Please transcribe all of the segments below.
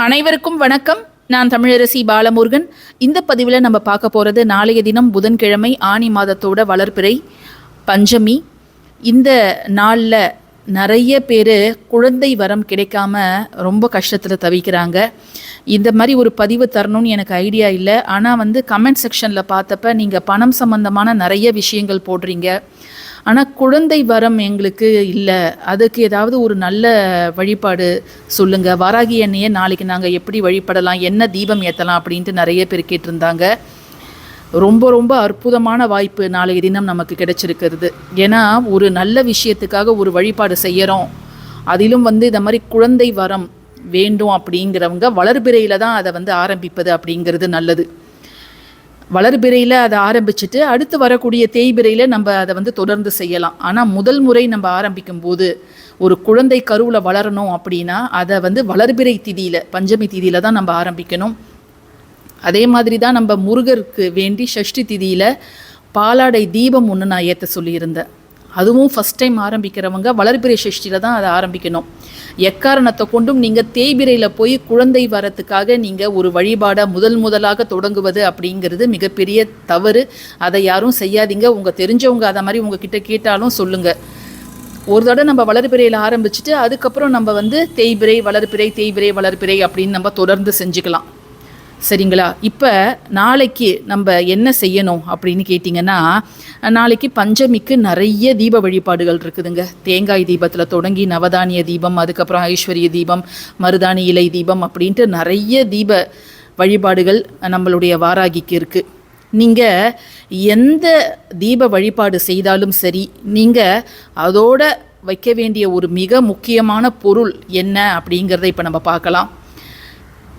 அனைவருக்கும் வணக்கம். நான் தமிழரசி பாலமுருகன். இந்த பதிவில் நம்ம பார்க்க போகிறது நாளைய தினம் புதன்கிழமை ஆனி மாதத்தோட வளர்பிறை பஞ்சமி. இந்த நாளில் நிறைய பேர் குழந்தை வரம் கிடைக்காம ரொம்ப கஷ்டத்தில் தவிக்கிறாங்க. இந்த மாதிரி ஒரு பதிவு தரணும்னு எனக்கு ஐடியா இல்லை. ஆனால் கமெண்ட் செக்ஷனில் பார்த்தப்ப நீங்கள் பணம் சம்பந்தமான நிறைய விஷயங்கள் போடுறீங்க. ஆனால் குழந்தை வரம் எங்களுக்கு இல்லை, அதுக்கு ஏதாவது ஒரு நல்ல வழிபாடு சொல்லுங்கள். வாராகி எண்ணெயை நாளைக்கு நாங்கள் எப்படி வழிபடலாம், என்ன தீபம் ஏற்றலாம் அப்படின்ட்டு நிறைய பேர் கேட்டிருந்தாங்க. ரொம்ப ரொம்ப அற்புதமான வாய்ப்பு நாளைய தினம் நமக்கு கிடைச்சிருக்கிறது. ஏன்னா ஒரு நல்ல விஷயத்துக்காக ஒரு வழிபாடு செய்கிறோம். அதிலும் இந்த மாதிரி குழந்தை வரம் வேண்டும் அப்படிங்கிறவங்க வளர்பிறையில் தான் அதை ஆரம்பிப்பது அப்படிங்கிறது நல்லது. வளர்பிறையில் அதை ஆரம்பிச்சுட்டு அடுத்து வரக்கூடிய தேய்பிறையில் நம்ம அதை தொடர்ந்து செய்யலாம். ஆனால் முதல் முறை நம்ம ஆரம்பிக்கும் போது ஒரு குழந்தை கருவில் வளரணும் அப்படின்னா அதை வளர்பிறை திதியில் பஞ்சமி திதியில் தான் நம்ம ஆரம்பிக்கணும். அதே மாதிரி தான் நம்ம முருகருக்கு வேண்டி ஷஷ்டி திதியில் பாலாடை தீபம் ஒன்று நான் ஏற்ற சொல்லியிருந்தேன். அதுவும் ஃபஸ்ட் டைம் ஆரம்பிக்கிறவங்க வளர்பிறை ஷஷ்டியில் தான் அதை ஆரம்பிக்கணும். எக்காரணத்தை கொண்டும் நீங்கள் தேய்பிறையில் போய் குழந்தை வரத்துக்காக நீங்கள் ஒரு வழிபாடாக முதலாக தொடங்குவது அப்படிங்கிறது மிகப்பெரிய தவறு. அதை யாரும் செய்யாதீங்க. உங்கள் தெரிஞ்சவங்க அதை மாதிரி உங்ககிட்ட கேட்டாலும் சொல்லுங்கள். ஒரு தடவை நம்ம வளர்பிறையில் ஆரம்பிச்சுட்டு அதுக்கப்புறம் நம்ம தேய்பிறை வளர்பிறை அப்படின்னு நம்ம தொடர்ந்து செஞ்சுக்கலாம். சரிங்களா? இப்போ நாளைக்கு நம்ம என்ன செய்யணும் அப்படின்னு கேட்டிங்கன்னா, நாளைக்கு பஞ்சமிக்கு நிறைய தீப வழிபாடுகள் இருக்குதுங்க. தேங்காய் தீபத்தில் தொடங்கி நவதானிய தீபம், அதுக்கப்புறம் ஐஸ்வர்ய தீபம், மருதாணி இலை தீபம் அப்படின்ட்டு நிறைய தீப வழிபாடுகள் நம்மளுடைய வாராகிக்கு இருக்குது. நீங்கள் எந்த தீப வழிபாடு செய்தாலும் சரி, நீங்கள் அதோட வைக்க வேண்டிய ஒரு மிக முக்கியமான பொருள் என்ன அப்படிங்கிறத இப்போ நம்ம பார்க்கலாம்.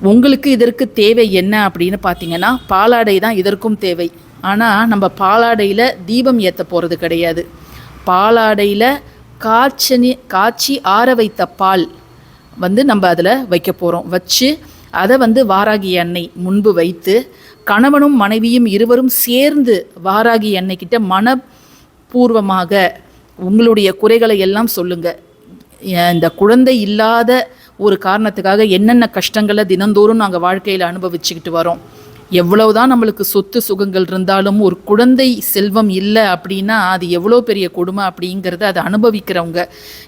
உங்களுக்கு இதற்கு தேவை என்ன அப்படின்னு பார்த்தீங்கன்னா, பாலாடை தான் இதற்கும் தேவை. ஆனால் நம்ம பாலாடையில் தீபம் ஏற்ற போகிறது கிடையாது. பாலாடையில் காய்ச்சி ஆற வைத்த பால் நம்ம அதில் வைக்க போகிறோம். வச்சு அதை வாராகி எண்ணெய் முன்பு வைத்து கணவனும் மனைவியும் இருவரும் சேர்ந்து வாராகி எண்ணெய்கிட்ட மனப்பூர்வமாக உங்களுடைய குறைகளை எல்லாம் சொல்லுங்கள். இந்த குழந்தை இல்லாத ஒரு காரணத்துக்காக என்னென்ன கஷ்டங்களை தினந்தோறும் நாங்கள் வாழ்க்கையில் அனுபவிச்சுக்கிட்டு வரோம். எவ்வளவுதான் நம்மளுக்கு சொத்து சுகங்கள் இருந்தாலும் ஒரு குழந்தை செல்வம் இல்லை அப்படின்னா அது எவ்வளோ பெரிய கொடுமை அப்படிங்கிறத அதை அனுபவிக்கிறவங்க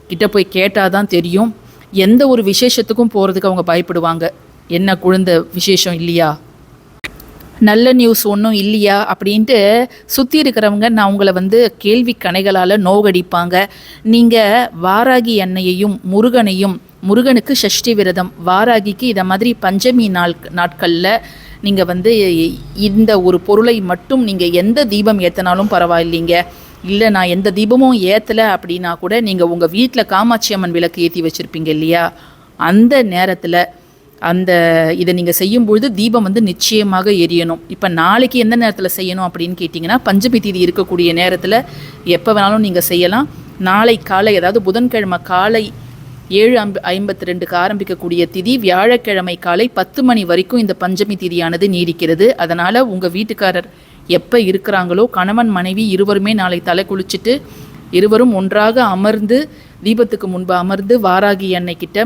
கிட்ட போய் கேட்டால் தான் தெரியும். எந்த ஒரு விசேஷத்துக்கும் போகிறதுக்கு அவங்க பயப்படுவாங்க. என்ன குழந்தை விசேஷம் இல்லையா, நல்ல நியூஸ் ஒன்றும் இல்லையா அப்படின்ட்டு சுற்றி இருக்கிறவங்க நான் உங்களை கேள்வி கணைகளால் நோகடிப்பாங்க. நீங்கள் வாராகி எண்ணெயையும் முருகனுக்கு ஷஷ்டி விரதம், வாராகிக்கு இதை மாதிரி பஞ்சமி நாட்களில் நீங்கள் இந்த ஒரு பொருளை மட்டும் நீங்கள் எந்த தீபம் ஏற்றினாலும் பரவாயில்லைங்க. இல்லை நான் எந்த தீபமும் ஏற்றலை அப்படின்னா கூட நீங்கள் உங்கள் வீட்டில் காமாட்சி அம்மன் விளக்கு ஏற்றி வச்சுருப்பீங்க இல்லையா, அந்த நேரத்தில் இதை நீங்கள் செய்யும்பொழுது தீபம் நிச்சயமாக எரியணும். இப்போ நாளைக்கு எந்த நேரத்தில் செய்யணும் அப்படின்னு கேட்டிங்கன்னா, பஞ்சமி தீதி இருக்கக்கூடிய நேரத்தில் எப்போ வேணாலும் நீங்கள் செய்யலாம். நாளை காலை, அதாவது புதன்கிழமை காலை 7:52 ஆரம்பிக்கக்கூடிய திதி வியாழக்கிழமை காலை 10 மணி வரைக்கும் இந்த பஞ்சமி திதியானது நீடிக்கிறது. அதனால் உங்கள் வீட்டுக்காரர் எப்போ இருக்கிறாங்களோ கணவன் மனைவி இருவருமே நாளை தலை குளிச்சுட்டு இருவரும் ஒன்றாக அமர்ந்து தீபத்துக்கு முன்பு அமர்ந்து வாராகி எண்ணெய்கிட்ட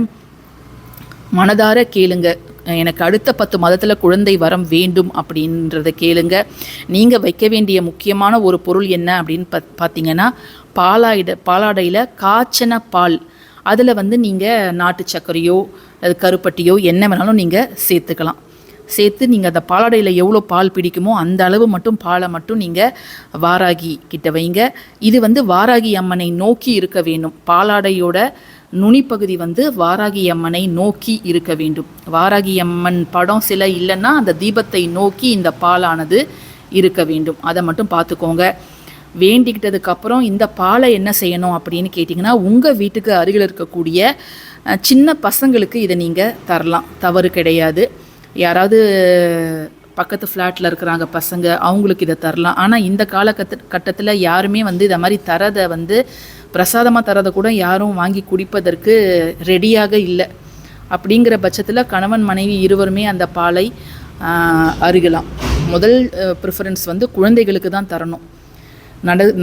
மனதார கேளுங்க, எனக்கு அடுத்த 10 மாதத்தில் குழந்தை வரம் வேண்டும் அப்படின்றத கேளுங்க. நீங்கள் வைக்க வேண்டிய முக்கியமான ஒரு பொருள் என்ன அப்படின்னு பார்த்தீங்கன்னா, பாலாடையில் காய்ச்சன பால், அதில் நீங்கள் நாட்டு சர்க்கரையோ அது கருப்பட்டியோ என்ன வேணாலும் நீங்கள் சேர்த்துக்கலாம். சேர்த்து நீங்கள் அந்த பாலாடையில் எவ்வளோ பால் பிடிக்குமோ அந்த அளவு மட்டும் பாலை மட்டும் நீங்கள் வாராகி கிட்ட வைங்க. இது வாராகி அம்மனை நோக்கி இருக்க வேண்டும். பாலாடையோட நுனிப்பகுதி வாராகி அம்மனை நோக்கி இருக்க வேண்டும். வாராகி அம்மன் படம் சிலை இல்லைன்னா அந்த தீபத்தை நோக்கி இந்த பாலானது இருக்க வேண்டும். அதை மட்டும் பார்த்துக்கோங்க. வேண்டிக்கிட்டதுக்கப்புறம் இந்த பாலை என்ன செய்யணும் அப்படின்னு கேட்டிங்கன்னா, உங்கள் வீட்டுக்கு அருகில் இருக்கக்கூடிய சின்ன பசங்களுக்கு இதை நீங்கள் தரலாம், தவறு கிடையாது. யாராவது பக்கத்து ஃப்ளாட்டில் இருக்கிறாங்க பசங்க, அவங்களுக்கு இதை தரலாம். ஆனால் இந்த காலகட்டத்தில் யாருமே இதை மாதிரி தரதை பிரசாதமாக தரதை கூட யாரும் வாங்கி குடிப்பதற்கு ரெடியாக இல்லை. அப்படிங்கிற பட்சத்தில் கணவன் மனைவி இருவருமே அந்த பாலை அருகலாம். முதல் ப்ரிஃபரன்ஸ் குழந்தைகளுக்கு தான் தரணும்.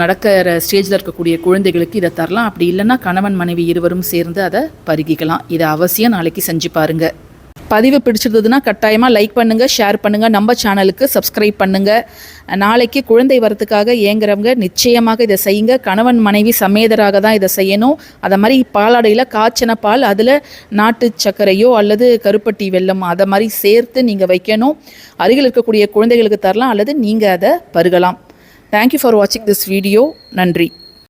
நடக்கிற ஸ்டேஜில் இருக்கக்கூடிய குழந்தைகளுக்கு இதை தரலாம். அப்படி இல்லைன்னா கணவன் மனைவி இருவரும் சேர்ந்து அதை பருகிக்கலாம். இதை அவசியம் நாளைக்கு செஞ்சு பாருங்கள். பதிவு பிடிச்சிருந்ததுன்னா கட்டாயமாக லைக் பண்ணுங்கள், ஷேர் பண்ணுங்கள், நம்ம சேனலுக்கு சப்ஸ்கிரைப் பண்ணுங்கள். நாளைக்கு குழந்தை வரத்துக்காக ஏங்குறவங்க நிச்சயமாக இதை செய்யுங்க. கணவன் மனைவி சமேதராக தான் இதை செய்யணும். அதை மாதிரி பாலாடையில் காய்ச்சின பால், அதில் நாட்டு சர்க்கரையோ அல்லது கருப்பட்டி வெல்லம் அதை மாதிரி சேர்த்து நீங்கள் வைக்கணும். அருகில் இருக்கக்கூடிய குழந்தைகளுக்கு தரலாம் அல்லது நீங்கள் அதை பருகலாம். தேங்க்யூ ஃபார் வாட்சிங் திஸ் வீடியோ. நன்றி.